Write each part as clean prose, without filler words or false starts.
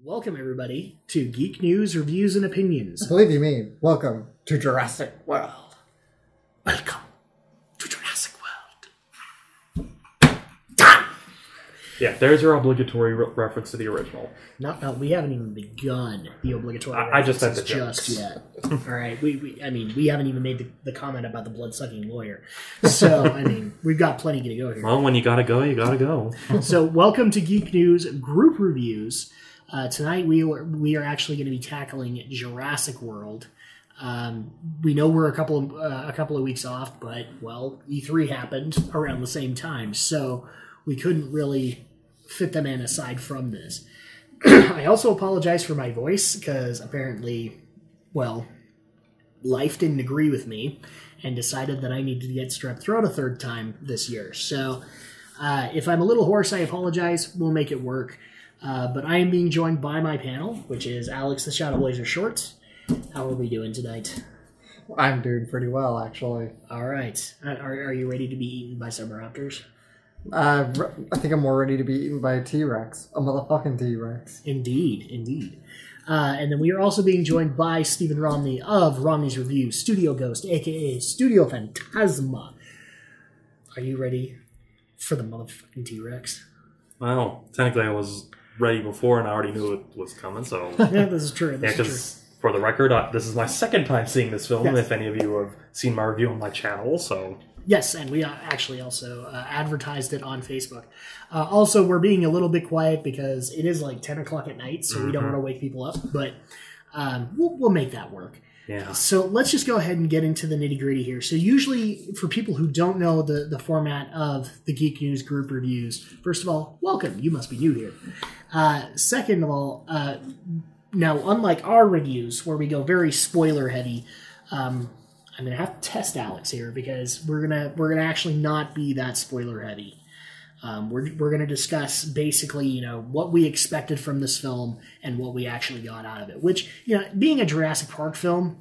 Welcome, everybody, to Geek News Reviews and Opinions. I believe you mean welcome to Jurassic World. Welcome to Jurassic World. Yeah, there's your obligatory reference to the original. No, we haven't even begun the obligatory I just said the just jokes. yet. All right, we haven't even made the comment about the blood-sucking lawyer. So, we've got plenty to go here. Well, when you gotta go, you gotta go. So, welcome to Geek News Group Reviews. Tonight we are actually going to be tackling Jurassic World. We know we're a couple of weeks off, but well, E3 happened around the same time, so we couldn't really fit them in aside from this. I also apologize for my voice because apparently, well, life didn't agree with me and decided that I needed to get strep throat a third time this year. So if I'm a little hoarse, I apologize. We'll make it work. But I am being joined by my panel, which is Alex the Shadow Blazer Shorts. How are we doing tonight? I'm doing pretty well, actually. All right. Are you ready to be eaten by some raptors? I think I'm more ready to be eaten by a T-Rex. A motherfucking T-Rex. Indeed. And then we are also being joined by Stephen Romney of Romney's Review, Studio Ghost, a.k.a. Studio Phantasma. Are you ready for the motherfucking T-Rex? Well, technically I was ready before and I already knew it was coming, so... Yeah, this is true. Because for the record, this is my second time seeing this film, yes. if any of you have seen my review on my channel, so... Yes, and we actually also advertised it on Facebook. Also, we're being a little bit quiet because it is like 10 o'clock at night, so we don't want to wake people up, but we'll make that work. Yeah. So let's just go ahead and get into the nitty-gritty here. So usually, for people who don't know the format of the Geek News Group Reviews, first of all, welcome. You must be new here. Second of all, now, unlike our reviews, where we go very spoiler-heavy, I'm going to have to test Alex here because we're gonna actually not be that spoiler-heavy. We're going to discuss basically, what we expected from this film and what we actually got out of it. Which, being a Jurassic Park film,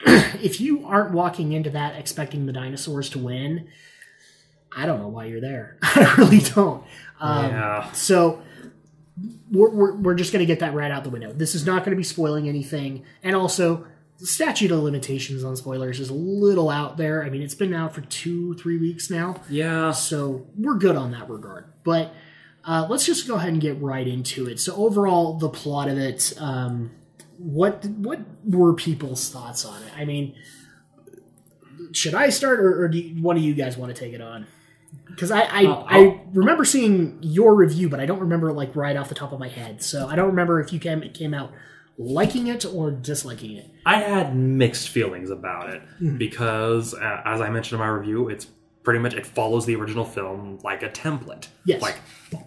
if you aren't walking into that expecting the dinosaurs to win, I don't know why you're there. I really don't. Yeah. So we're just going to get that right out the window. This is not going to be spoiling anything, and also the statute of limitations on spoilers is a little out there. It's been out for 2-3 weeks now. Yeah. So we're good on that regard. But let's just go ahead and get right into it. So overall, the plot of it, what were people's thoughts on it? Should I start, or do one of you guys want to take it on? Because I remember seeing your review, but I don't remember right off the top of my head. So I don't remember if you came out liking it or disliking it. I had mixed feelings about it because, as I mentioned in my review, it's pretty much, it follows the original film like a template. Yes. Like,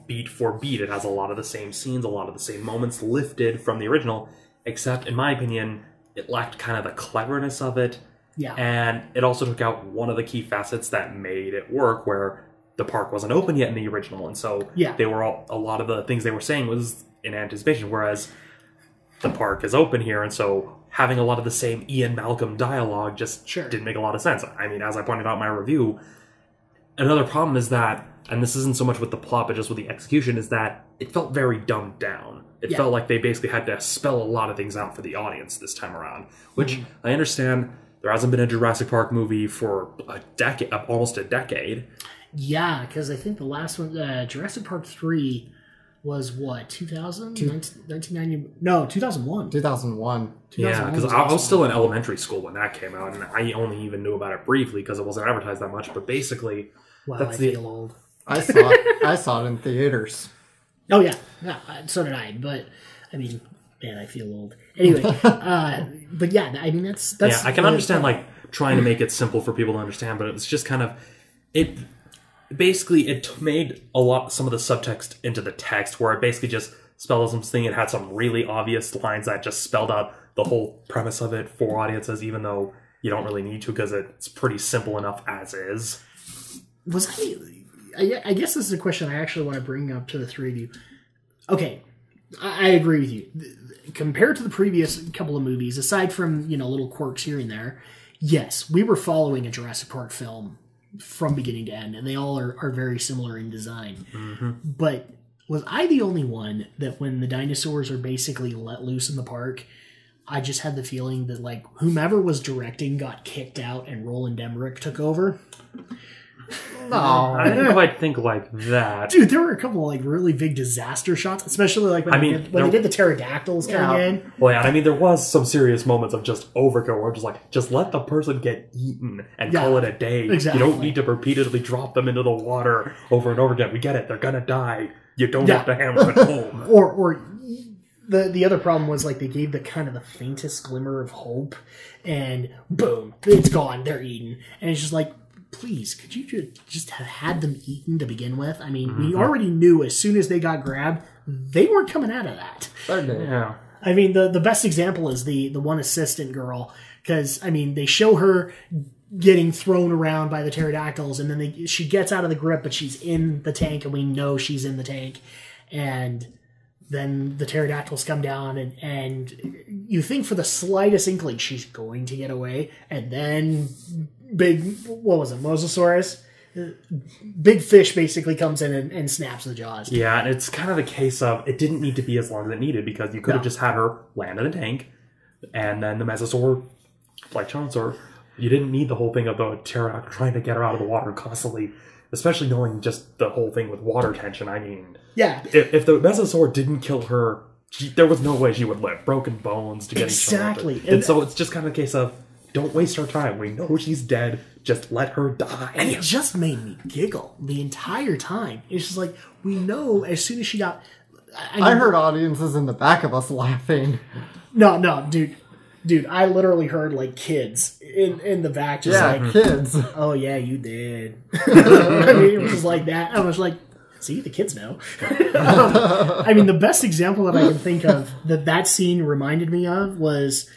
beat for beat. It has a lot of the same scenes, a lot of the same moments lifted from the original, except, in my opinion, it lacked kind of the cleverness of it. Yeah. And it also took out one of the key facets that made it work, where the park wasn't open yet in the original, and so they were a lot of the things they were saying was in anticipation, whereas the park is open here, and so having a lot of the same Ian Malcolm dialogue just didn't make a lot of sense. As I pointed out in my review, another problem is that, and this isn't so much with the plot, but just with the execution, is that it felt very dumbed down. It felt like they basically had to spell a lot of things out for the audience this time around, which I understand there hasn't been a Jurassic Park movie for almost a decade. Yeah, because I think the last one, Jurassic Park 3... was what, 2000? 1990? No, 2001. 2001. Yeah, because I was still in elementary school when that came out, and I only even knew about it briefly because it wasn't advertised that much, but basically... Wow, I feel old. I saw it in theaters. Oh, yeah. So did I, but, man, I feel old. Anyway, but yeah, that's... Yeah, I can understand, trying to make it simple for people to understand, but it's just kind of... Basically, it made some of the subtext into the text, where it basically just spelled out something. It had some really obvious lines that just spelled out the whole premise of it for audiences, even though you don't really need to, because it's pretty simple enough as is. I guess this is a question I actually want to bring up to the three of you. Okay, I agree with you. Compared to the previous couple of movies, aside from, little quirks here and there, yes, we were following a Jurassic Park film from beginning to end, and they all are very similar in design. But Was I the only one that when the dinosaurs are basically let loose in the park, I just had the feeling that, like, whomever was directing got kicked out and Roland Emmerich took over? No. I didn't quite think like that. Dude, there were a couple of, like, really big disaster shots, especially, like, when they did the pterodactyls coming in. Well, yeah, I mean, there was some serious moments of just overkill where just let the person get eaten and call it a day. Exactly. You don't need to repeatedly drop them into the water over and over again. We get it. They're gonna die. You don't have to hammer it home. Or the other problem was, like, they gave the kind of the faintest glimmer of hope, and boom, it's gone. They're eaten. And it's just like, please, could you just have had them eaten to begin with? I mean, we already knew as soon as they got grabbed, they weren't coming out of that. Yeah. I mean, the best example is the one assistant girl, because, I mean, they show her getting thrown around by the pterodactyls, and then she gets out of the grip, but she's in the tank, and we know she's in the tank. And then the pterodactyls come down, and you think for the slightest inkling she's going to get away, and then what was it, Mosasaurus? Big fish basically comes in and snaps the jaws. Yeah, and it's kind of the case of it didn't need to be as long as it needed, because you could have just had her land in a tank, and then the Mesosaur, like Chauncey, you didn't need the whole thing of the pterodactyl trying to get her out of the water constantly, especially knowing just the whole thing with water tension. I mean, if the Mesosaur didn't kill her, there was no way she would live. Broken bones to getting exactly. And so it's just kind of a case of, don't waste her time. We know she's dead. Just let her die. And it just made me giggle the entire time. It's just like, we know as soon as she got... I heard audiences in the back of us laughing. No, dude. Dude, I literally heard, like, kids in the back just like... kids. Oh, yeah, you did. I mean, it was just like that. I was like, see, the kids know. I mean, the best example that I can think of that scene reminded me of was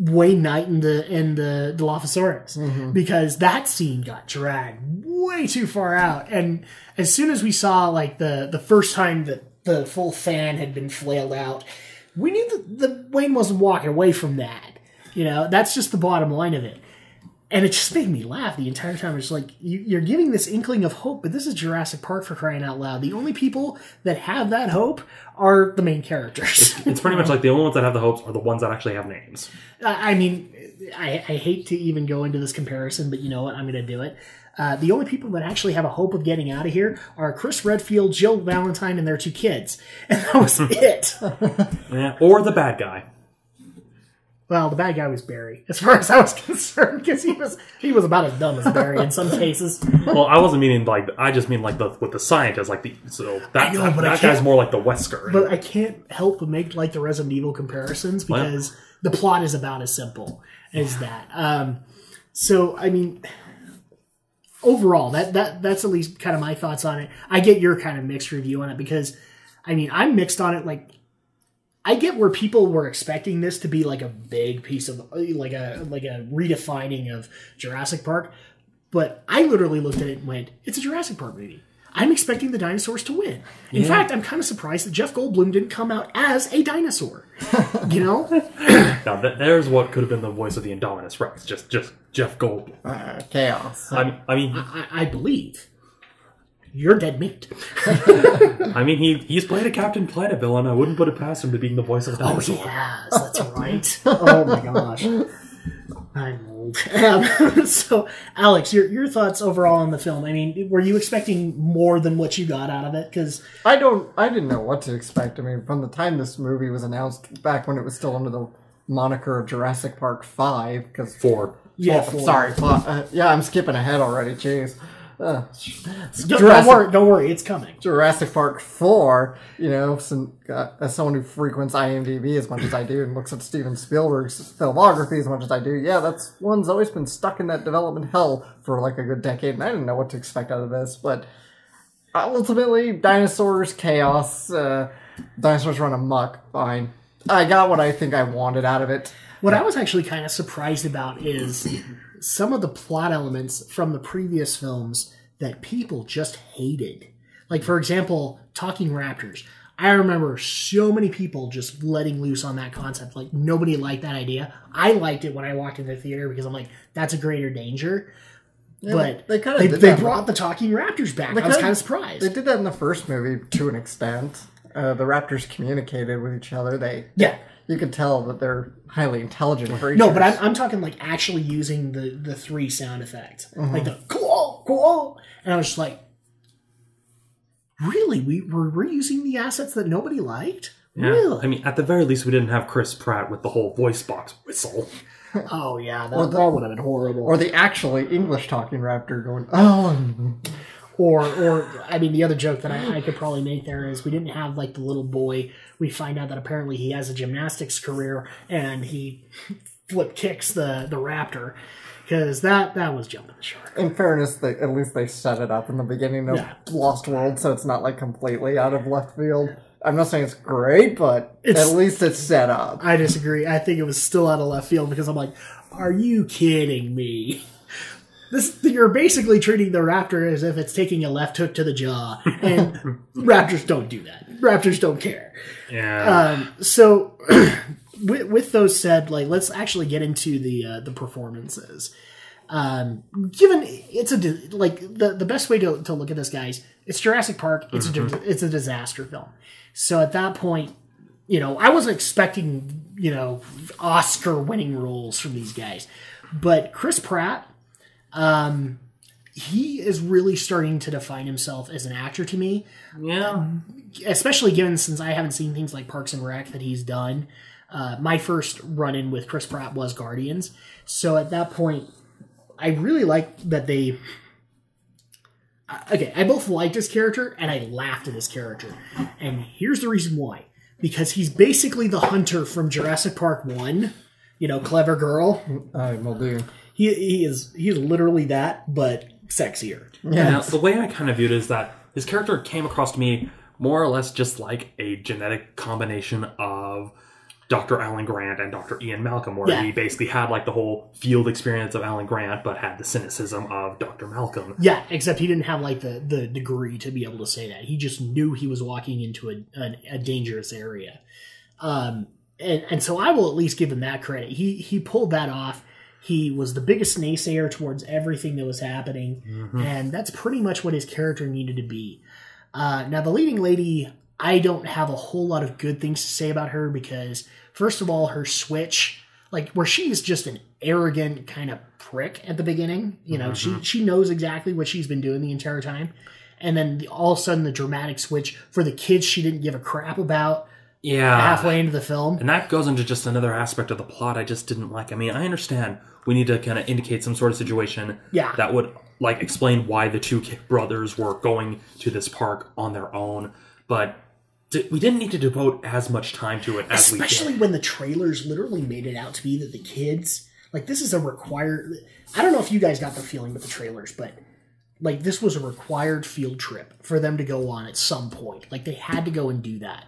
Wayne Knight and the Dilophosaurus. Because that scene got dragged way too far out. And as soon as we saw, like, the first time that the full fan had been flailed out, we knew that Wayne wasn't walking away from that. You know, that's just the bottom line of it. And it just made me laugh the entire time. It's like, you're giving this inkling of hope, but this is Jurassic Park, for crying out loud. The only people that have that hope are the main characters. It's pretty much like the only ones that have the hopes are the ones that actually have names. I mean, I hate to even go into this comparison, but you know what? I'm going to do it. The only people that actually have a hope of getting out of here are Chris Redfield, Jill Valentine, and their 2 kids. And that was it. Yeah, or the bad guy. Well, the bad guy was Barry, as far as I was concerned, because he was about as dumb as Barry in some cases. Well, I wasn't meaning like, I just mean like with the scientist, like that guy's more like the Wesker. But I can't help but make like the Resident Evil comparisons, because the plot is about as simple as that. So I mean, overall, that's at least kind of my thoughts on it. I get your kind of mixed review on it, because I mean, I'm mixed on it. Like, I get where people were expecting this to be like a big piece of like a redefining of Jurassic Park, but I literally looked at it and went, it's a Jurassic Park movie. I'm expecting the dinosaurs to win. In fact, I'm kind of surprised that Jeff Goldblum didn't come out as a dinosaur. You know? Now, there's what could have been the voice of the Indominus Rex. Just Jeff Goldblum. Chaos. I mean, I believe. You're dead meat. I mean, he's played a Captain Planet villain. I wouldn't put it past him to being the voice of a dinosaur. Oh, he has. That's right. Oh, my gosh. I'm old. So, Alex, your thoughts overall on the film. I mean, were you expecting more than what you got out of it? Because I didn't know what to expect. I mean, from the time this movie was announced, back when it was still under the moniker of Jurassic Park 5, because 4. Yeah, 4. Sorry. I'm skipping ahead already. Jeez. Don't worry, it's coming. Jurassic Park 4, you know, as someone who frequents IMDb as much as I do and looks at Steven Spielberg's filmography as much as I do, yeah, that's one's always been stuck in that development hell for like a good decade, and I didn't know what to expect out of this, but ultimately, dinosaurs, chaos, dinosaurs run amok, fine. I got what I think I wanted out of it. What I was actually kind of surprised about is some of the plot elements from the previous films that people just hated. Like, for example, talking raptors. I remember so many people just letting loose on that concept. Like, nobody liked that idea. I liked it when I walked into the theater because I'm like, that's a greater danger. Yeah, but they brought the talking raptors back. I was kind of surprised. They did that in the first movie to an extent. The raptors communicated with each other. You could tell that they're highly intelligent creatures. No, but I'm talking like actually using the 3 sound effects. Mm-hmm. Like the cool, and I was just like, really? We're using the assets that nobody liked? Yeah. Really? I mean, at the very least, we didn't have Chris Pratt with the whole voice box whistle. Oh, yeah, that would have been horrible. Or the actually English-talking raptor going, oh... Or I mean, the other joke that I could probably make there is we didn't have, like, the little boy. We find out that apparently he has a gymnastics career, and he flip kicks the raptor, because that was jumping the shark. In fairness, at least they set it up in the beginning of Lost World, so it's not, like, completely out of left field. I'm not saying it's great, but at least it's set up. I disagree. I think it was still out of left field, because I'm like, are you kidding me? You're basically treating the raptor as if it's taking a left hook to the jaw, and raptors don't do that. Raptors don't care. Yeah. So, with those said, like, let's actually get into the performances. Given it's the best way to look at this, guys, it's Jurassic Park. It's a disaster film. So at that point, I wasn't expecting Oscar-winning roles from these guys, but Chris Pratt. He is really starting to define himself as an actor to me. Yeah. Especially given since I haven't seen things like Parks and Rec that he's done. My first run-in with Chris Pratt was Guardians. So at that point, I really like that they... Okay, I both liked his character and I laughed at his character. And here's the reason why. Because he's basically the hunter from Jurassic Park 1. Clever girl. Will do. He's literally that, but sexier. Yeah. Now, the way I kind of viewed it is that his character came across to me more or less just like a genetic combination of Dr. Alan Grant and Dr. Ian Malcolm, where he basically had like the whole field experience of Alan Grant, but had the cynicism of Dr. Malcolm. Yeah, except he didn't have like the degree to be able to say that. He just knew he was walking into a dangerous area. And so I will at least give him that credit. He pulled that off. He was the biggest naysayer towards everything that was happening, and that's pretty much what his character needed to be. Now, the leading lady, I don't have a whole lot of good things to say about her because, first of all, her switch, like where she's just an arrogant kind of prick at the beginning. She knows exactly what she's been doing the entire time, and then all of a sudden the dramatic switch for the kids she didn't give a crap about. Yeah. Halfway into the film. And that goes into just another aspect of the plot I just didn't like. I mean, I understand we need to kind of indicate some sort of situation that would like explain why the two brothers were going to this park on their own, but we didn't need to devote as much time to it as we did. Especially when the trailers literally made it out to be that the kids, like this is a required, I don't know if you guys got the feeling with the trailers, but like this was a required field trip for them to go on at some point. Like they had to go and do that.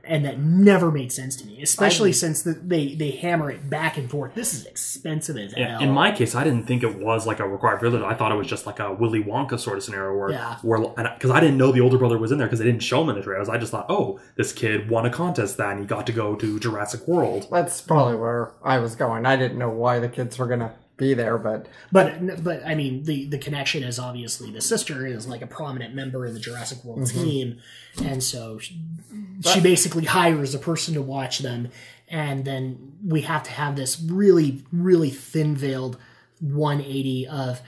And that never made sense to me, especially since they hammer it back and forth. This is expensive as hell. In my case, I didn't think it was like a required field trip. I thought it was just like a Willy Wonka sort of scenario where because I didn't know the older brother was in there because they didn't show him in the trailers. I just thought, oh, this kid won a contest and he got to go to Jurassic World. That's probably where I was going. I didn't know why the kids were going to be there, but I mean the connection is obviously the sister is like a prominent member in the Jurassic World team, and so she basically hires a person to watch them, and then we have to have this really really thin veiled 180 of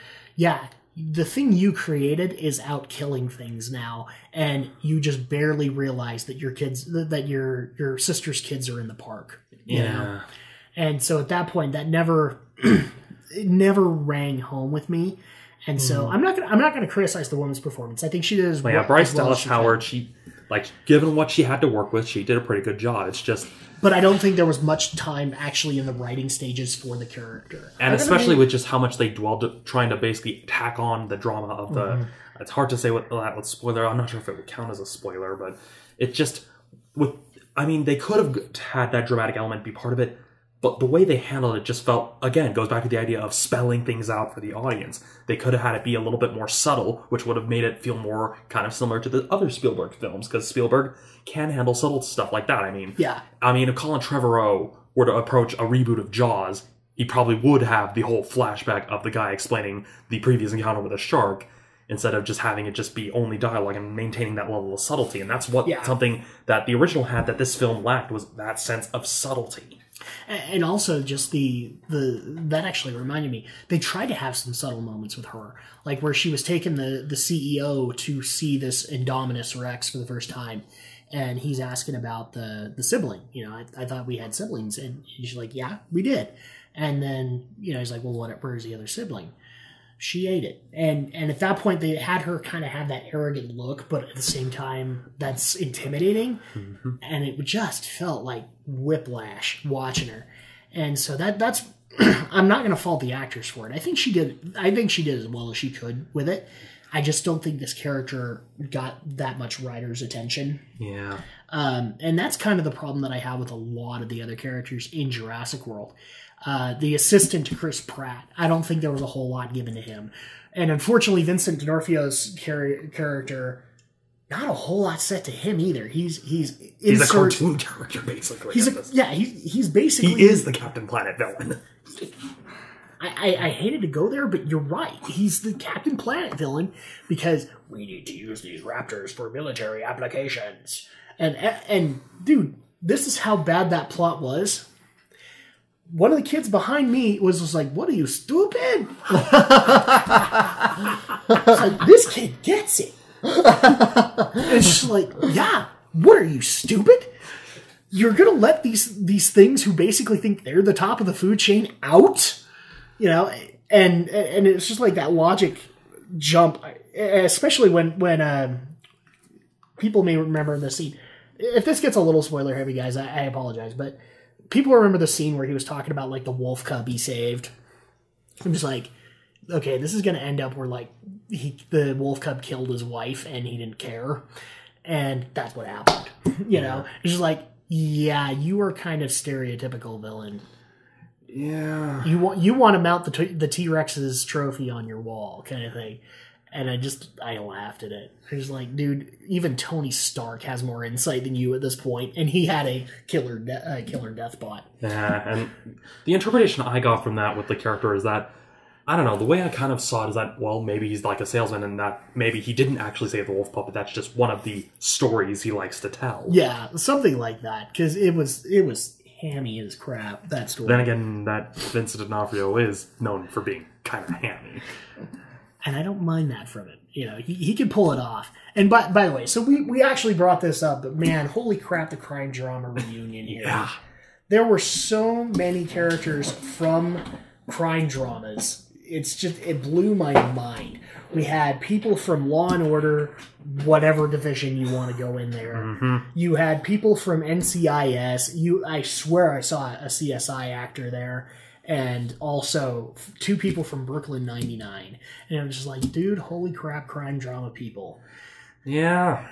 the thing you created is out killing things now, and you just barely realize that your your sister's kids are in the park. You know? And so at that point that never it never rang home with me, and so I'm not gonna criticize the woman's performance. I think she did as well. Yeah, Bryce Dallas Howard, she given what she had to work with, she did a pretty good job. It's just, but I don't think there was much time actually in the writing stages for the character, and especially with just how much they dwelled trying to basically tack on the drama of the. It's hard to say what spoiler. I'm not sure if it would count as a spoiler, but it just they could have had that dramatic element be part of it. But the way they handled it just felt, again, goes back to the idea of spelling things out for the audience. They could have had it be a little bit more subtle, which would have made it feel more kind of similar to the other Spielberg films, because Spielberg can handle subtle stuff like that. I mean, if Colin Trevorrow were to approach a reboot of Jaws, he probably would have the whole flashback of the guy explaining the previous encounter with a shark, instead of just having it just be only dialogue and maintaining that level of subtlety. And that's what something that the original had that this film lacked, was that sense of subtlety. And also just that actually reminded me, they tried to have some subtle moments with her, like where she was taking the CEO to see this Indominus Rex for the first time, and he's asking about the sibling. I thought we had siblings, and she's like, yeah, we did. And then, he's like, well, where's the other sibling? She ate it. And at that point, they had her kind of have that arrogant look, but at the same time, that's intimidating. Mm-hmm. And it just felt like whiplash watching her. And so that's I'm not going to fault the actors for it. I think she did as well as she could with it. I just don't think this character got that much writer's attention. Yeah. And that's kind of the problem that I have with a lot of the other characters in Jurassic World. The assistant to Chris Pratt, I don't think there was a whole lot given to him. And unfortunately, Vincent D'Onofrio's character, not a whole lot set to him either. He's a cartoon character, basically. He's basically... He is the Captain Planet villain. I hated to go there, but you're right. He's the Captain Planet villain because we need to use these raptors for military applications. And dude, this is how bad that plot was. One of the kids behind me was just like, what are you, stupid? Like, this kid gets it. And she's like, yeah, what are you, stupid? You're going to let these things who basically think they're the top of the food chain out? And it's just like that logic jump, especially when people may remember the scene. If this gets a little spoiler heavy, guys, I apologize, but people remember the scene where he was talking about like the wolf cub he saved. I'm just like, okay, this is going to end up where like the wolf cub killed his wife and he didn't care, and that's what happened. It's just like, yeah, you are kind of stereotypical villain. Yeah, you want to mount the T-Rex's trophy on your wall, kind of thing. And I laughed at it. I was like, dude, even Tony Stark has more insight than you at this point, and he had a killer death bot. Yeah, and the interpretation I got from that with the character is that, I don't know, the way I kind of saw it is that, well, maybe he's like a salesman, and that maybe he didn't actually save the wolf puppet. That's just one of the stories he likes to tell. Yeah, something like that, because it was hammy as crap, that story. Then again, that Vincent D'Onofrio is known for being kind of hammy. And I don't mind that from him. He can pull it off. And by the way, so we actually brought this up, but man, holy crap, the crime drama reunion here. Yeah. There were so many characters from crime dramas. It blew my mind. We had people from Law and Order, whatever division you want to go in there. Mm-hmm. You had people from NCIS. I swear I saw a CSI actor there. And also 2 people from Brooklyn 99. And I'm just like, dude, holy crap, crime drama people. Yeah.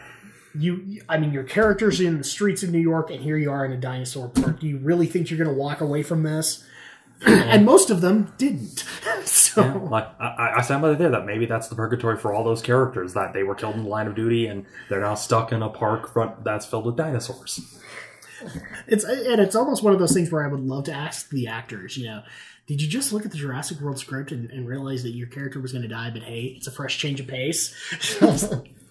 Your character's in the streets of New York, and here you are in a dinosaur park. Do you really think you're going to walk away from this? And most of them didn't. So, yeah, like, I stand by there that maybe that's the purgatory for all those characters, that they were killed in the line of duty, and they're now stuck in a park that's filled with dinosaurs. It's almost one of those things where I would love to ask the actors, did you just look at the Jurassic World script and realize that your character was going to die, but hey, it's a fresh change of pace?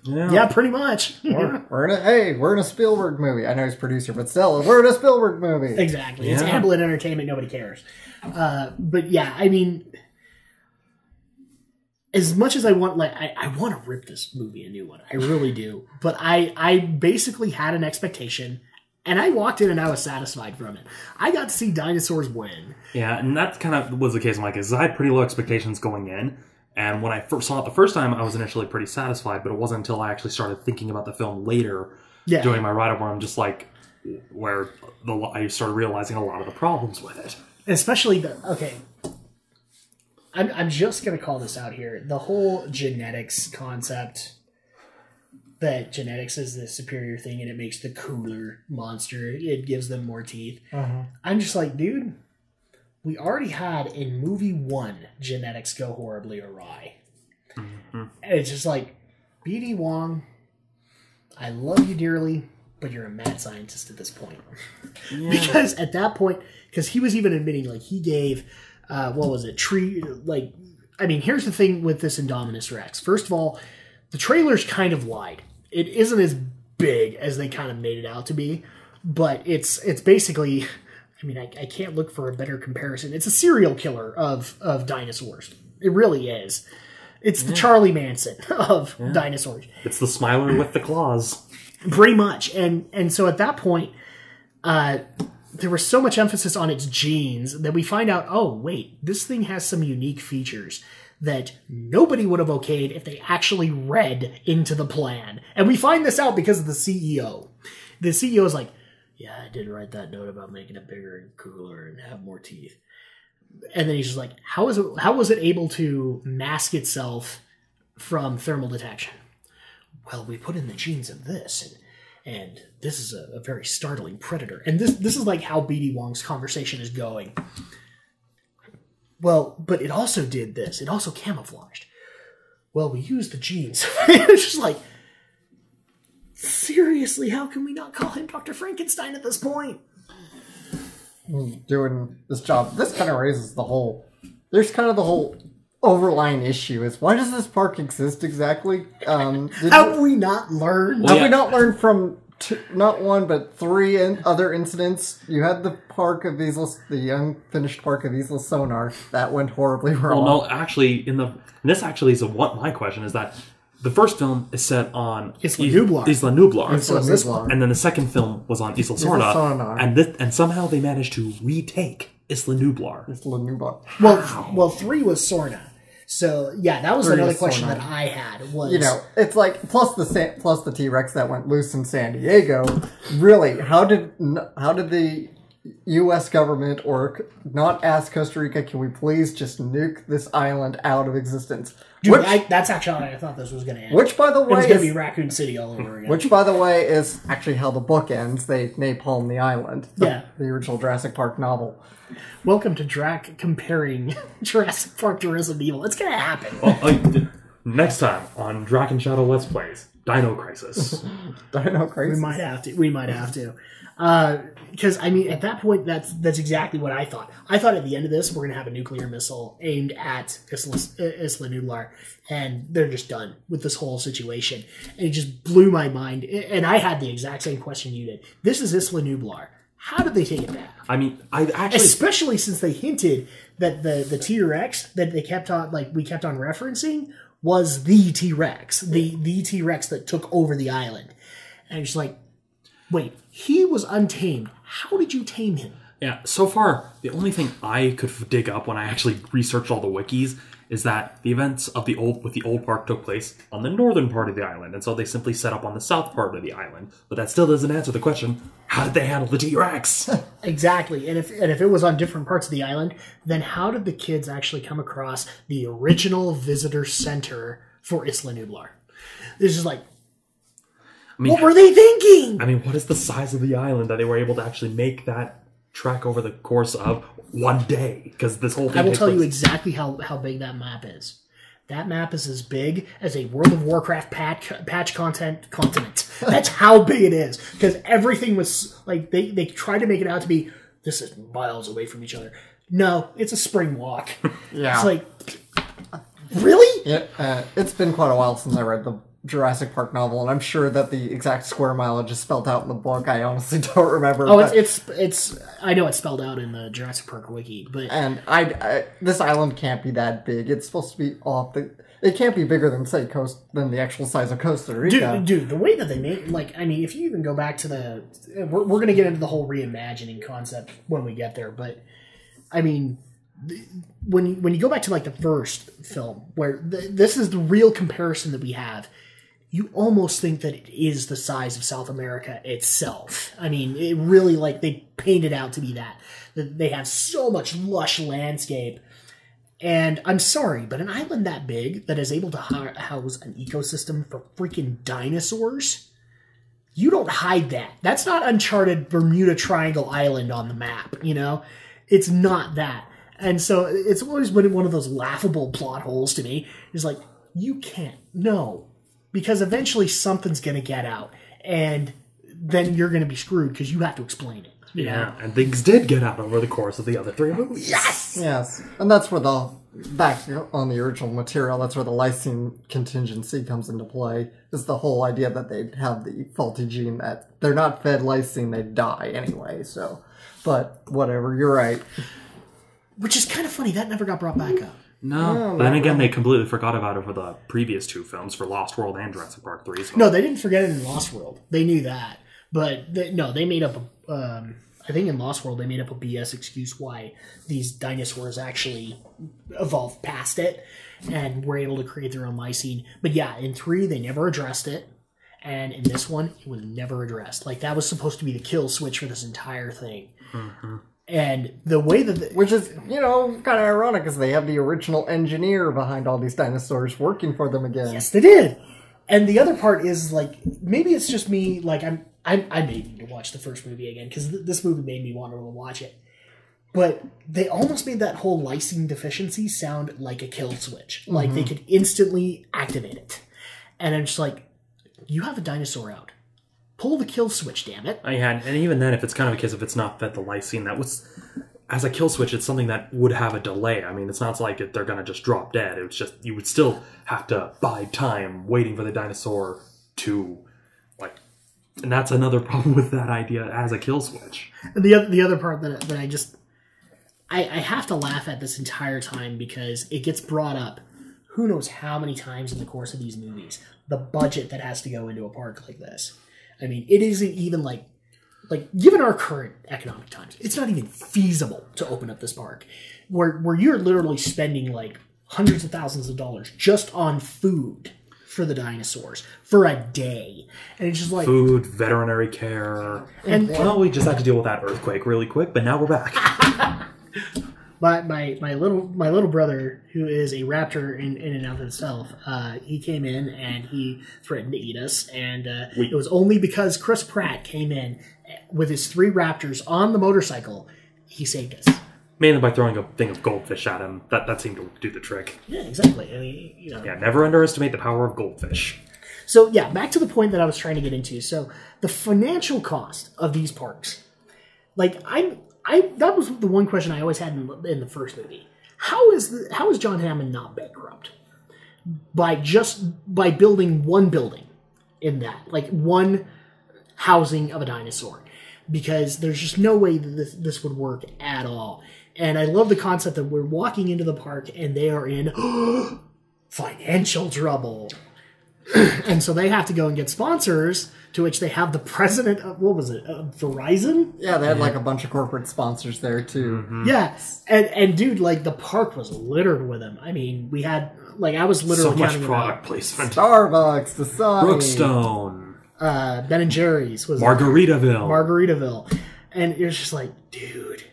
Yeah, pretty much. We're in a Spielberg movie. I know he's producer, but still, we're in a Spielberg movie. Exactly. Yeah. It's Amblin Entertainment. Nobody cares. But yeah, as much as I want, I want to rip this movie a new one. I really do. But I basically had an expectation. And I walked in and I was satisfied from it. I got to see dinosaurs win. Yeah, and that kind of was the case, Mike, is I had pretty low expectations going in. And when I first saw it the first time, I was initially pretty satisfied, but it wasn't until I actually started thinking about the film later, doing my write-up, where I'm just like, I started realizing a lot of the problems with it. Especially I'm just going to call this out here. The whole genetics concept, that genetics is the superior thing and it makes the cooler monster. It gives them more teeth. Uh-huh. I'm just like, dude, we already had in movie 1 genetics go horribly awry. Mm-hmm. And it's just like, B.D. Wong, I love you dearly, but you're a mad scientist at this point. Yeah. Because at that point, because he was even admitting, like, he gave, what was it, here's the thing with this Indominus Rex. First of all, the trailers kind of lied. It isn't as big as they kind of made it out to be, but it's basically, I can't look for a better comparison. It's a serial killer of dinosaurs. It really is. It's the Charlie Manson of dinosaurs. It's the Smiler with the claws. Pretty much. And so at that point, there was so much emphasis on its genes that we find out, oh, wait, this thing has some unique features that nobody would have okayed if they actually read into the plan. And we find this out because of the CEO. The CEO is like, yeah, I did write that note about making it bigger and cooler and have more teeth. And then he's just like, how was it able to mask itself from thermal detection? Well, we put in the genes of this, and this is a very startling predator. And this is like how B.D. Wong's conversation is going. Well, but it also did this. It also camouflaged. Well, we used the genes. It's just like, seriously, how can we not call him Dr. Frankenstein at this point? Doing this job. This kind of raises the whole... There's kind of the whole overlying issue is, why does this park exist exactly? Have we not learned? Have we not learned from... not one, but three other incidents? You had the the unfinished Park of Isla Sonar. That went horribly wrong. Well, no, actually, this actually is what my question is that the first film is set on Isla Nublar. And then the second film was on Isla Sorna. And somehow they managed to retake Isla Nublar. Well, 3 was Sorna. So, yeah, that was another question that I had. Was, it's like, plus the T-Rex that went loose in San Diego. Really, how did the U.S. government or not ask Costa Rica, can we please just nuke this island out of existence? Dude, that's actually how I thought this was going to end. Which, by the way, it was going to be Raccoon City all over again. Which, by the way, is actually how the book ends. They napalm the island. The original Jurassic Park novel. Welcome to Drac comparing Jurassic Park to Resident Evil. It's going to happen. Well, next time on Drac and Shadow Let's Plays, Dino Crisis. Dino Crisis. We might have to. Because, at that point, that's exactly what I thought. I thought at the end of this, we're going to have a nuclear missile aimed at Isla Nublar, and they're just done with this whole situation. And it just blew my mind. And I had the exact same question you did. This is Isla Nublar. How did they take it back? Especially since they hinted that the T-Rex that we kept on referencing was the T-Rex. The T-Rex that took over the island. And it's like, wait, he was untamed. How did you tame him? Yeah, so far, the only thing I could dig up when I actually researched all the wikis is that the events of the old park took place on the northern part of the island, and so they simply set up on the south part of the island. But that still doesn't answer the question, how did they handle the T-Rex? Exactly, and if it was on different parts of the island, then how did the kids actually come across the original visitor center for Isla Nublar? It's just like, what were they thinking? What is the size of the island that they were able to actually make that track over the course of one day? Because this whole thing, I will tell you exactly how big that map is. That map is as big as a World of Warcraft patch continent. That's how big it is. Because everything was like they tried to make it out to be, this is miles away from each other. No, it's a spring walk. Yeah. It's like, really? Yeah. It's been quite a while since I read the Jurassic Park novel, and I'm sure that the exact square mileage is spelled out in the book. I honestly don't remember. Oh, it's I know it's spelled out in the Jurassic Park wiki, but this island can't be that big. It's supposed to be it can't be bigger than than the actual size of Costa Rica. Dude, the way that they make, if you even go back to we're going to get into the whole reimagining concept when we get there, but when you go back to the first film, where this is the real comparison that we have, you almost think that it is the size of South America itself. It really, they paint it out to be that they have so much lush landscape. And I'm sorry, but an island that big that is able to house an ecosystem for freaking dinosaurs, you don't hide that. That's not uncharted Bermuda Triangle Island on the map, It's not that. And so it's always been one of those laughable plot holes to me. It's like, you can't. No. Because eventually something's going to get out. And then you're going to be screwed because you have to explain it. You know? And things did get out over the course of the other 3 movies. Yes, and that's where back on the original material, that's where the lysine contingency comes into play, is the whole idea that they'd have the faulty gene that they're not fed lysine, they die anyway, so, but whatever, you're right. Which is kind of funny, that never got brought back up. No, but then again, they completely forgot about it for the previous 2 films, for Lost World and Jurassic Park 3. So. No, they didn't forget it in Lost World. They knew that. But, they made up, I think in Lost World, they made up a BS excuse why these dinosaurs actually evolved past it and were able to create their own lysine. But yeah, in 3, they never addressed it. And in this one, it was never addressed. Like, that was supposed to be the kill switch for this entire thing. Mm-hmm. And the way that... Which is, kind of ironic, because they have the original engineer behind all these dinosaurs working for them again. Yes, they did. And the other part is, like, maybe it's just me, like, I may need to watch the first movie again, because this movie made me want to watch it. But they almost made that whole lysine deficiency sound like a kill switch. Mm-hmm. Like, they could instantly activate it. And I'm just like, you have a dinosaur out. Pull the kill switch, damn it. And even then, if it's kind of a case if it's not fed the lysine, that was... As a kill switch, it's something that would have a delay. I mean, it's not like they're going to just drop dead. It's just, you would still have to bide time waiting for the dinosaur to, like... And that's another problem with that idea as a kill switch. And the other part that I just... I have to laugh at this entire time because it gets brought up who knows how many times in the course of these movies. The budget that has to go into a park like this. I mean, it isn't even like given our current economic times, it's not even feasible to open up this park where you're literally spending like hundreds of thousands of dollars just on food for the dinosaurs for a day. And it's just like food, veterinary care. And well, we just had to deal with that earthquake really quick, but now we're back. My little brother, who is a raptor in and of himself, he came in and he threatened to eat us, and it was only because Chris Pratt came in with his 3 raptors on the motorcycle, he saved us. Mainly by throwing a thing of goldfish at him. That seemed to do the trick. Yeah, exactly. I mean, Yeah, never underestimate the power of goldfish. So yeah, back to the point that I was trying to get into. So the financial cost of these parks, like that was the one question I always had in the first movie. How is John Hammond not bankrupt by building one building in that, like one housing of a dinosaur? Because there's just no way that this would work at all. And I love the concept that we're walking into the park and they are in financial trouble. And so they have to go and get sponsors, to which they have the president of, what was it, Verizon? Yeah, they had like a bunch of corporate sponsors there too. Mm-hmm. Yeah, and dude, like the park was littered with them. I mean, we had, like, I was literally so much product placement. Starbucks, Dasani, Brookstone, Ben and Jerry's was Margaritaville, and it was just like, dude,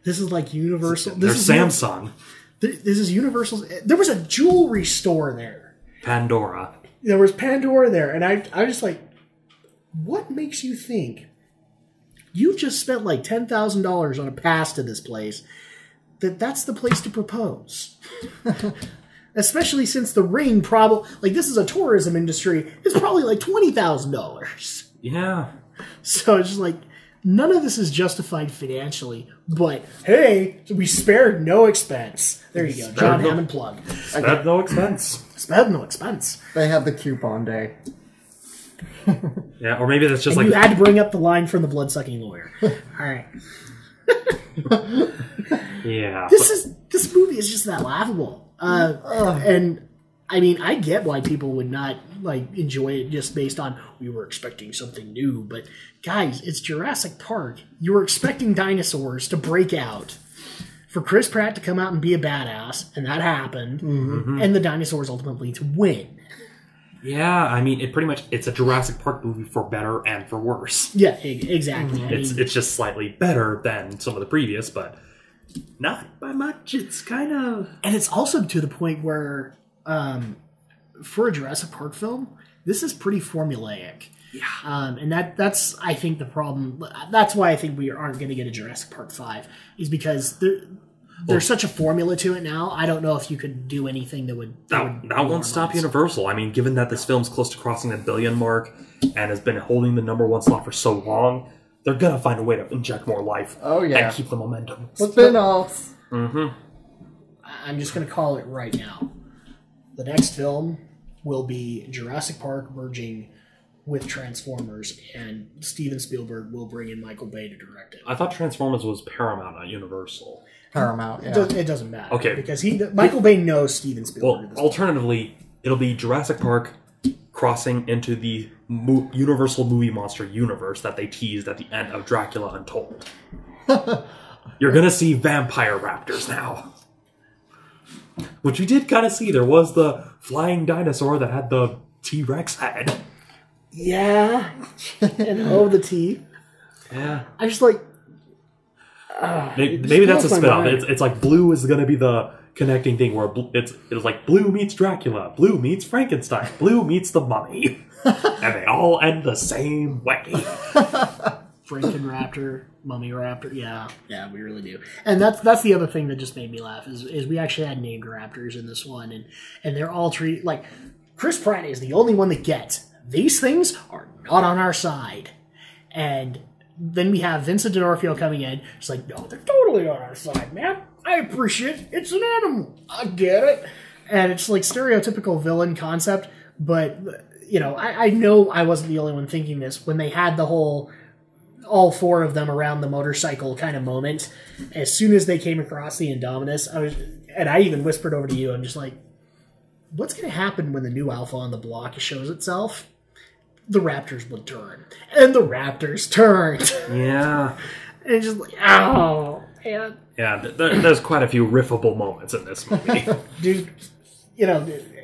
this is like Universal. There's Samsung. This is Universal's. There was a jewelry store there. Pandora. There was Pandora there, and I was just like, what makes you think you just spent like $10,000 on a pass to this place that's the place to propose? Especially since the ring probably, like, this is a tourism industry, it's probably like $20,000. Yeah. So it's just like, none of this is justified financially, but hey, we spared no expense. There you go, John Hammond plug. Spared no expense. Spared no expense. They had the coupon day. Yeah, or maybe that's just and like... you had to bring up the line from the blood-sucking lawyer. All right. Yeah. This movie is just that laughable. And, I mean, I get why people would not, like, enjoy it just based on, we were expecting something new. But, guys, it's Jurassic Park. You were expecting dinosaurs to break out, for Chris Pratt to come out and be a badass, and that happened, and the dinosaurs ultimately to win. Yeah, I mean, it's a Jurassic Park movie for better and for worse. Yeah, exactly. It's just slightly better than some of the previous, but not by much. It's kind of... And it's also to the point where, for a Jurassic Park film, this is pretty formulaic. Yeah. And that's, I think, the problem. That's why I think we aren't going to get a Jurassic Park 5, is because there's such a formula to it now. I don't know if you could do anything that would... That won't stop Universal. I mean, given that this film's close to crossing the $1 billion mark and has been holding the #1 slot for so long, they're going to find a way to inject more life and keep the momentum. Spin-offs. Mm-hmm. I'm just going to call it right now. The next film will be Jurassic Park merging with Transformers, and Steven Spielberg will bring in Michael Bay to direct it. I thought Transformers was Paramount, not Universal. Paramount, yeah. It doesn't matter. Okay. Because Michael Bay knows Steven Spielberg. Well, alternatively, it'll be Jurassic Park crossing into the Universal movie monster universe that they teased at the end of Dracula Untold. You're going to see vampire raptors now. Which we did kind of see. There was the flying dinosaur that had the T-Rex head. Yeah. And the teeth. Yeah. I just like... maybe that's a spin-off. It's like Blue is going to be the connecting thing where it's like Blue meets Dracula, Blue meets Frankenstein, Blue meets the Mummy. And they all end the same way. Frankenraptor, Mummy Raptor, yeah, we really do. And that's the other thing that just made me laugh is we actually had named raptors in this one, and they're all treated like Chris Pratt is the only one that gets these things are not on our side, and then we have Vincent D'Onofrio coming in. It's like, no, they're totally on our side, man. I appreciate it. It's an animal. I get it, and it's like stereotypical villain concept, but I know I wasn't the only one thinking this when they had the whole. All four of them around the motorcycle kind of moment. As soon as they came across the Indominus, I even whispered over to you, I'm just like, what's going to happen when the new Alpha on the block shows itself? The Raptors will turn. And the Raptors turned. Yeah. And it's just like, oh, man. Yeah, there's quite a few riffable moments in this movie. Dude,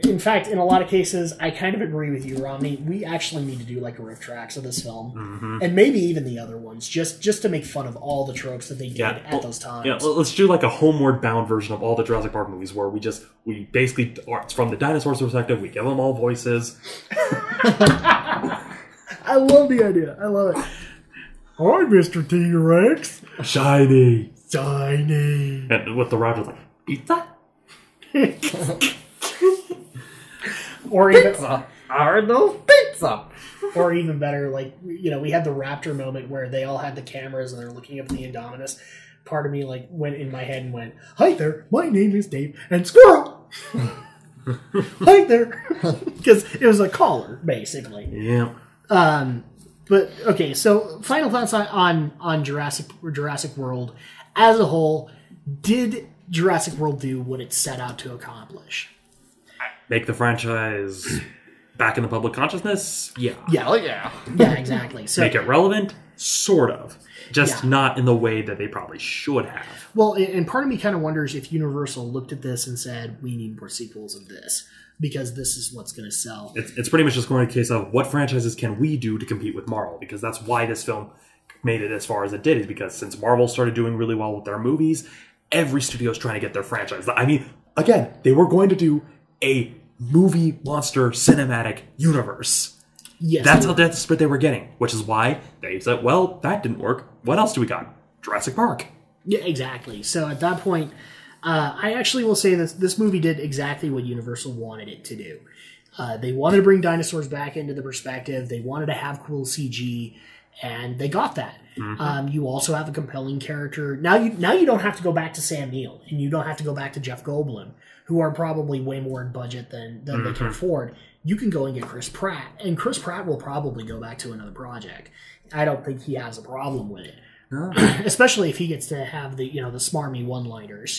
in fact, in a lot of cases, I kind of agree with you, Romney. We actually need to do like a riff tracks of this film, and maybe even the other ones, just to make fun of all the tropes that they did at those times. Yeah, let's do like a homeward bound version of all the Jurassic Park movies, where we basically it's from the dinosaurs' perspective. We give them all voices. I love the idea. I love it. Hi, Mr. T-Rex. Shiny. And with the raptors like pizza. Or even Pizza. Are those pizza? Or even better, like we had the raptor moment where they all had the cameras and they're looking up the Indominus. Part of me like went in my head and went, "Hi there, my name is Dave and Squirrel." Hi there, because it was a caller basically. Yeah. But okay, so final thoughts on Jurassic World as a whole. Did Jurassic World do what it set out to accomplish? Make the franchise back in the public consciousness? Yeah. Yeah, exactly. So make it relevant? Sort of. Just not in the way that they probably should have. Well, and part of me kind of wonders if Universal looked at this and said, we need more sequels of this, because this is what's going to sell. It's pretty much just going to a case of what franchises can we do to compete with Marvel, because that's why this film made it as far as it did, is because since Marvel started doing really well with their movies, every studio is trying to get their franchise. I mean, again, they were going to do a movie monster cinematic universe. Yes, that's how desperate they were getting, which is why they said, well, that didn't work. What else do we got? Jurassic Park. Yeah, exactly. So at that point, I actually will say that this movie did exactly what Universal wanted it to do. They wanted to bring dinosaurs back into the perspective. They wanted to have cool CG, and they got that. Mm-hmm. You also have a compelling character. Now you don't have to go back to Sam Neill, and you don't have to go back to Jeff Goldblum, who are probably way more in budget than they can afford. You can go and get Chris Pratt, and Chris Pratt will probably go back to another project. I don't think he has a problem with it, especially if he gets to have the the smarmy one-liners.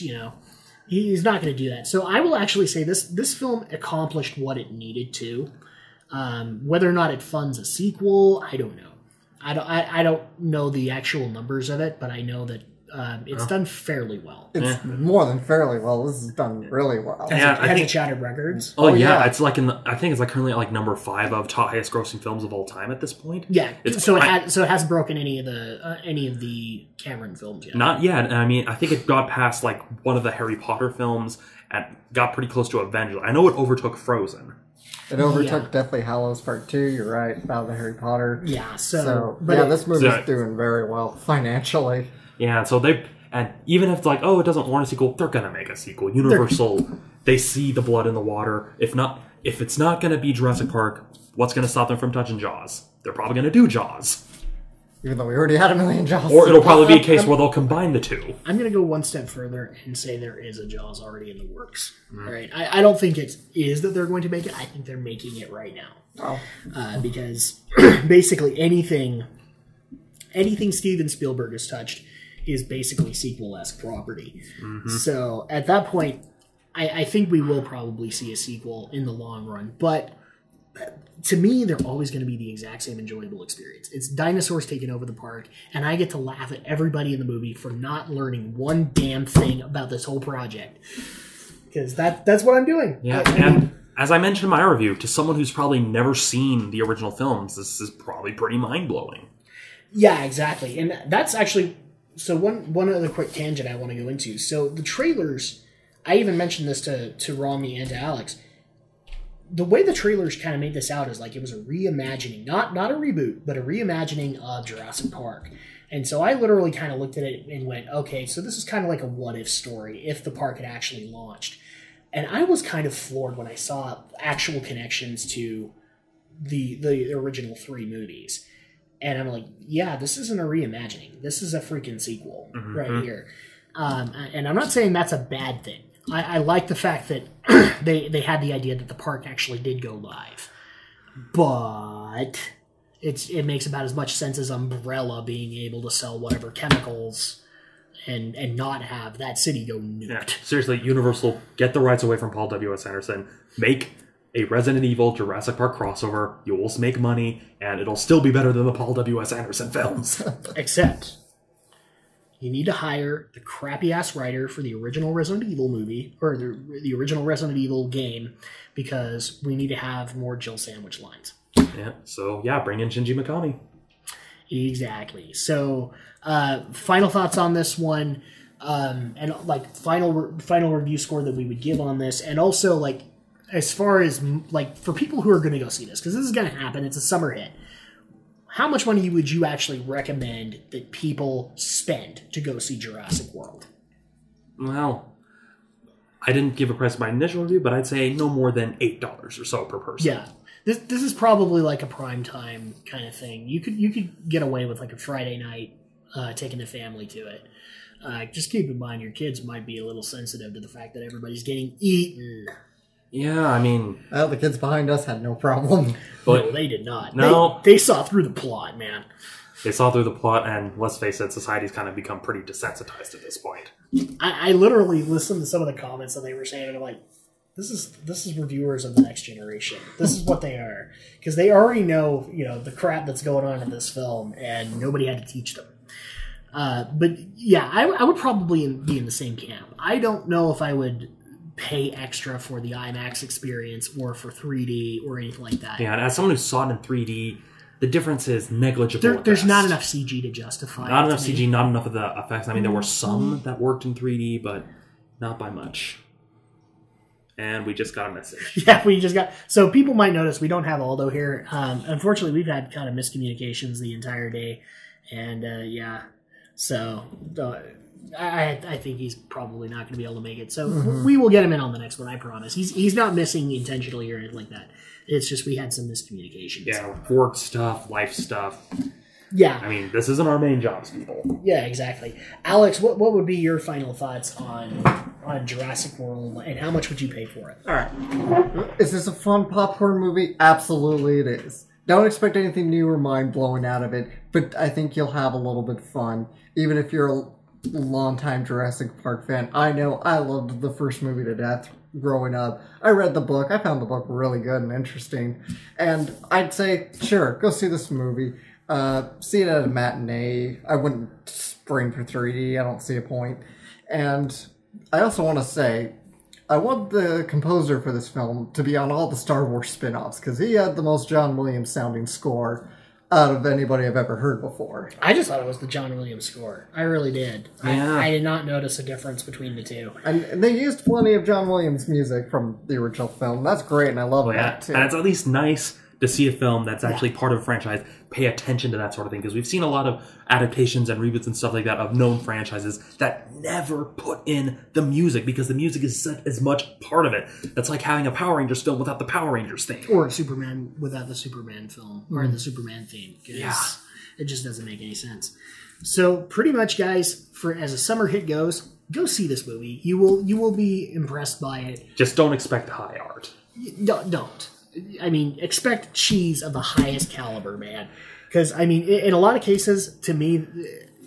He's not going to do that. So I will actually say this film accomplished what it needed to. Whether or not it funds a sequel, I don't know. I don't know the actual numbers of it, but I know that it's done fairly well. It's more than fairly well. This is done really well. Has it shattered records? Oh yeah, it's like I think it's like currently at like number 5 of top highest grossing films of all time at this point. Yeah, so it hasn't broken any of the Cameron films yet. Not yet. I mean, I think it got past like one of the Harry Potter films and got pretty close to Avengers. I know it overtook Frozen. It overtook Deathly Hallows Part 2, you're right, about the Harry Potter. Yeah, but this movie's doing very well financially. Yeah, so And even if it's like, oh, it doesn't warrant a sequel, they're going to make a sequel. Universal, they see the blood in the water. If it's not going to be Jurassic Park, what's going to stop them from touching Jaws? They're probably going to do Jaws. Even though we already had a million Jaws. Or it'll probably be a case where they'll combine the two. I'm going to go one step further and say there is a Jaws already in the works. Mm. Right? I don't think it is that they're going to make it. I think they're making it right now. Oh. Because basically anything Steven Spielberg has touched is basically sequel-esque property. Mm-hmm. So at that point, I think we will probably see a sequel in the long run. But to me, they're always going to be the exact same enjoyable experience. It's dinosaurs taking over the park, and I get to laugh at everybody in the movie for not learning one damn thing about this whole project. Because that's what I'm doing. Yeah, and as I mentioned in my review, to someone who's probably never seen the original films, this is probably pretty mind-blowing. Yeah, exactly. And that's actually... So one other quick tangent I want to go into. So the trailers... I even mentioned this to Romney and to Alex. The way the trailers kind of made this out is like it was a reimagining, not a reboot, but a reimagining of Jurassic Park. And so I literally kind of looked at it and went, okay, so this is kind of like a what-if story if the park had actually launched. And I was kind of floored when I saw actual connections to the original 3 movies. And I'm like, yeah, this isn't a reimagining. This is a freaking sequel right here. And I'm not saying that's a bad thing. I like the fact that they had the idea that the park actually did go live. But it makes about as much sense as Umbrella being able to sell whatever chemicals and not have that city go nuked. Yeah, seriously, Universal, get the rights away from Paul W.S. Anderson. Make a Resident Evil Jurassic Park crossover. You will make money, and it'll still be better than the Paul W.S. Anderson films. Except... you need to hire the crappy-ass writer for the original Resident Evil movie, or the original Resident Evil game, because we need to have more Jill Sandwich lines. Yeah, so yeah, bring in Shinji Mikami. Exactly. So, final thoughts on this one, and like final review score that we would give on this, and also like as far as like for people who are going to go see this, because this is going to happen, it's a summer hit. How much money would you actually recommend that people spend to go see Jurassic World? Well, I didn't give a price in my initial review, but I'd say no more than $8 or so per person. Yeah. This is probably like a prime time kind of thing. You could get away with like a Friday night taking the family to it. Just keep in mind your kids might be a little sensitive to the fact that everybody's getting eaten. Yeah, I mean... well, the kids behind us had no problem. But no, they did not. No. They saw through the plot, man. They saw through the plot, and let's face it, society's kind of become pretty desensitized at this point. I literally listened to some of the comments that they were saying, and I'm like, this is reviewers of the next generation. This is what they are. Because they already know, the crap that's going on in this film, and nobody had to teach them. But yeah, I would probably be in the same camp. I don't know if I would pay extra for the IMAX experience or for 3D or anything like that. Yeah, and as someone who saw it in 3D, the difference is negligible. There's not enough CG to justify Not enough CG, not enough of the effects. I mean, there were some that worked in 3D, but not by much. And we just got a message. Yeah, we just got... So people might notice we don't have Aldo here. Unfortunately, we've had kind of miscommunications the entire day. And, yeah. So... I think he's probably not going to be able to make it. So we will get him in on the next one, I promise. He's not missing intentionally or anything like that. It's just we had some miscommunications. Yeah, work stuff, life stuff. Yeah. I mean, this isn't our main jobs, people. Yeah, exactly. Alex, what would be your final thoughts on Jurassic World, and how much would you pay for it? All right. Is this a fun popcorn movie? Absolutely it is. Don't expect anything new or mind-blowing out of it, but I think you'll have a little bit of fun, even if you're a longtime Jurassic Park fan. I know I loved the first movie to death growing up. I read the book. I found the book really good and interesting. And I'd say, sure, go see this movie. See it at a matinee. I wouldn't spring for 3D. I don't see a point. And I also want to say, I want the composer for this film to be on all the Star Wars spin-offs, because he had the most John Williams sounding score out of anybody I've ever heard before. I just thought it was the John Williams score. I really did. Yeah. I did not notice a difference between the two. And they used plenty of John Williams music from the original film. That's great, and I love that, too. And it's at least nice to see a film that's actually part of a franchise pay attention to that sort of thing, because we've seen a lot of adaptations and reboots and stuff like that of known franchises that never put in the music, because the music is such as much part of it. That's like having a Power Rangers film without the Power Rangers theme, or Superman without the Superman film or the Superman theme. Yeah, it just doesn't make any sense. So pretty much, guys, as a summer hit goes, go see this movie. You will be impressed by it. Just don't expect high art. Don't. I mean, expect cheese of the highest caliber, man. Because, I mean, in a lot of cases, to me,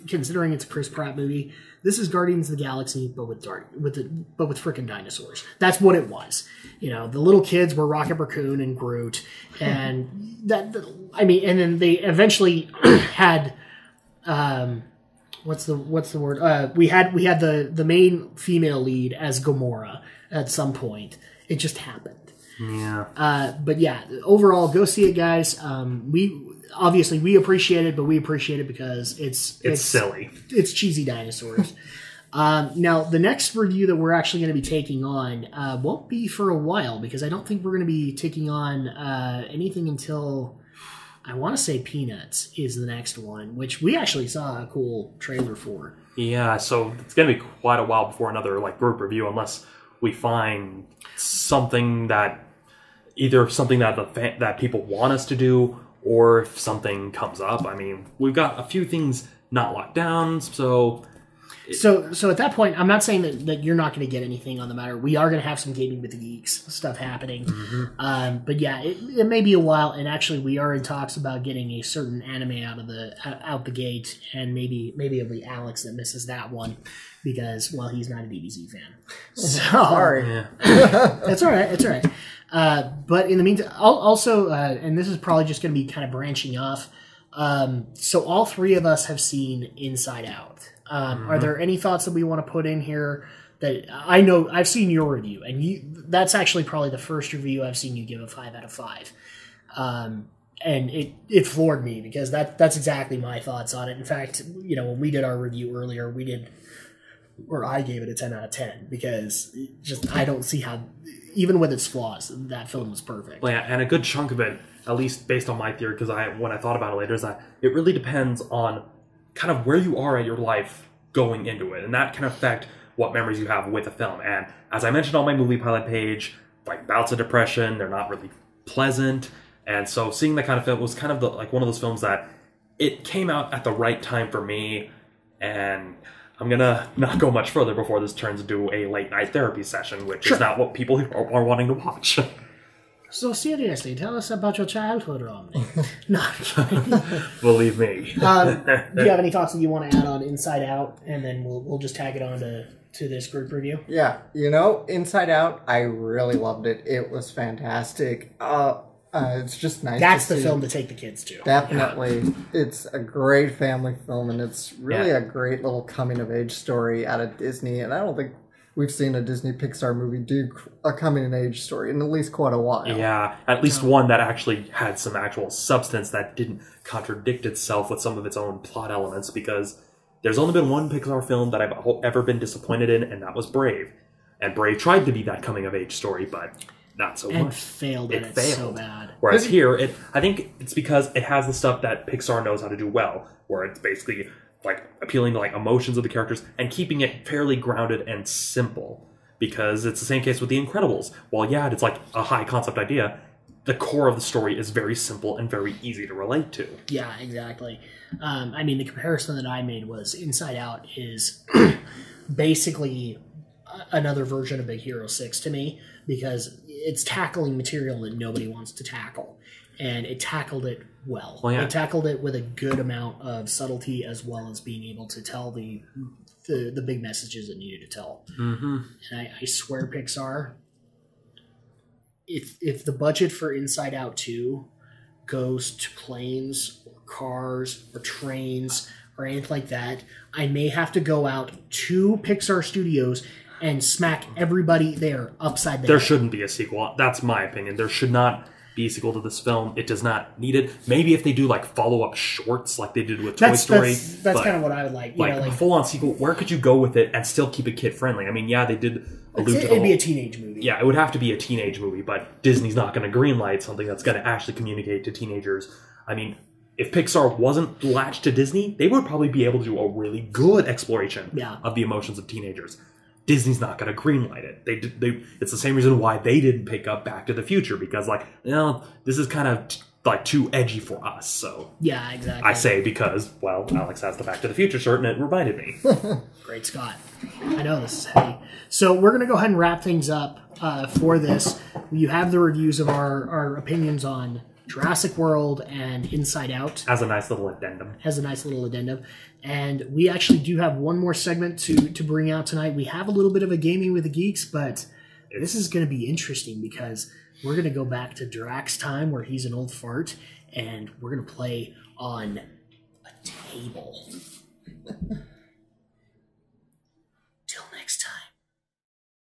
considering it's a Chris Pratt movie, this is Guardians of the Galaxy, but with frickin' dinosaurs. That's what it was. You know, the little kids were Rocket Raccoon and Groot, and and then they eventually had, what's the word? We had the main female lead as Gamora at some point. It just happened. Yeah. But yeah, overall, go see it, guys. We appreciate it, but we appreciate it because it's silly. It's cheesy dinosaurs. Now, the next review that we're actually going to be taking on won't be for a while, because I don't think we're going to be taking on anything until, I want to say, Peanuts is the next one, which we actually saw a cool trailer for. Yeah, so it's going to be quite a while before another group review, unless we find something that that people want us to do, or if something comes up. I mean, we've got a few things not locked down, so at that point, I'm not saying that you're not going to get anything on the matter. We are going to have some Gaming with the Geeks stuff happening. Mm-hmm. But yeah, it may be a while, and actually we are in talks about getting a certain anime out the gate, and maybe it'll be Alex that misses that one, because, well, he's not a DBZ fan. So, sorry. Yeah. It's all right. It's all right. But in the meantime, also, and this is probably just going to be kind of branching off. So all three of us have seen Inside Out. Are there any thoughts that we want to put in here? That I know I've seen your review, and that's actually probably the first review I've seen you give a 5 out of 5. And it floored me, because that's exactly my thoughts on it. In fact, when we did our review earlier, I gave it a 10 out of 10, because I don't see how, even with its flaws, that film was perfect. Well, yeah, and a good chunk of it, at least based on my theory, because when I thought about it later, is that it really depends on kind of where you are at your life going into it, and that can affect what memories you have with a film. And as I mentioned on my Movie Pilot page, bouts of depression, they're not really pleasant, and so seeing that kind of film was kind of one of those films that it came out at the right time for me. And I'm gonna not go much further before this turns into a late night therapy session, which is not what people are wanting to watch. So seriously, tell us about your childhood, Romney. No, I'm kidding. Believe me. Do you have any thoughts that you want to add on Inside Out, and then we'll just tag it on to this group review? Yeah, Inside Out, I really loved it. It was fantastic. It's just nice. That's the film to take the kids to. Definitely. Yeah. It's a great family film, and it's really a great little coming-of-age story out of Disney, and I don't think we've seen a Disney Pixar movie do a coming-of-age story in at least quite a while. Yeah, at least one that actually had some actual substance that didn't contradict itself with some of its own plot elements, because there's only been one Pixar film that I've ever been disappointed in, and that was Brave. And Brave tried to be that coming-of-age story, but not so much. Failed at it so bad. Whereas here, I think it's because it has the stuff that Pixar knows how to do well, where it's basically appealing to emotions of the characters and keeping it fairly grounded and simple. Because it's the same case with The Incredibles. While it's a high concept idea, the core of the story is very simple and very easy to relate to. Yeah, exactly. The comparison that I made was Inside Out is basically another version of Big Hero 6 to me, because it's tackling material that nobody wants to tackle, and it tackled it well. It tackled it with a good amount of subtlety, as well as being able to tell the big messages it needed to tell. Mm-hmm. And I swear, Pixar, if the budget for Inside Out 2 goes to planes or cars or trains or anything like that, I may have to go out to Pixar Studios and smack everybody there upside the There head. shouldn't be a sequel. That's my opinion. There should not be a sequel to this film. It does not need it. Maybe if they do follow-up shorts like they did with Toy Story. That's kind of what I would like. A full-on sequel, where could you go with it and still keep it kid-friendly? They did allude to it'd be a teenage movie. Yeah, it would have to be a teenage movie, but Disney's not going to greenlight something that's going to actually communicate to teenagers. if Pixar wasn't latched to Disney, they would probably be able to do a really good exploration of the emotions of teenagers. Disney's not going to greenlight it. It's the same reason why they didn't pick up Back to the Future, because this is kind of too edgy for us. So yeah, exactly. I say because Alex has the Back to the Future shirt and it reminded me. Great Scott. I know this is heavy. So we're going to go ahead and wrap things up for this. You have the reviews of our opinions on Jurassic World and Inside Out. As a nice little addendum. And we actually do have one more segment to bring out tonight. We have a little bit of a Gaming with the Geeks, but this is going to be interesting because we're going to go back to Drax's time where he's an old fart, and we're going to play on a table.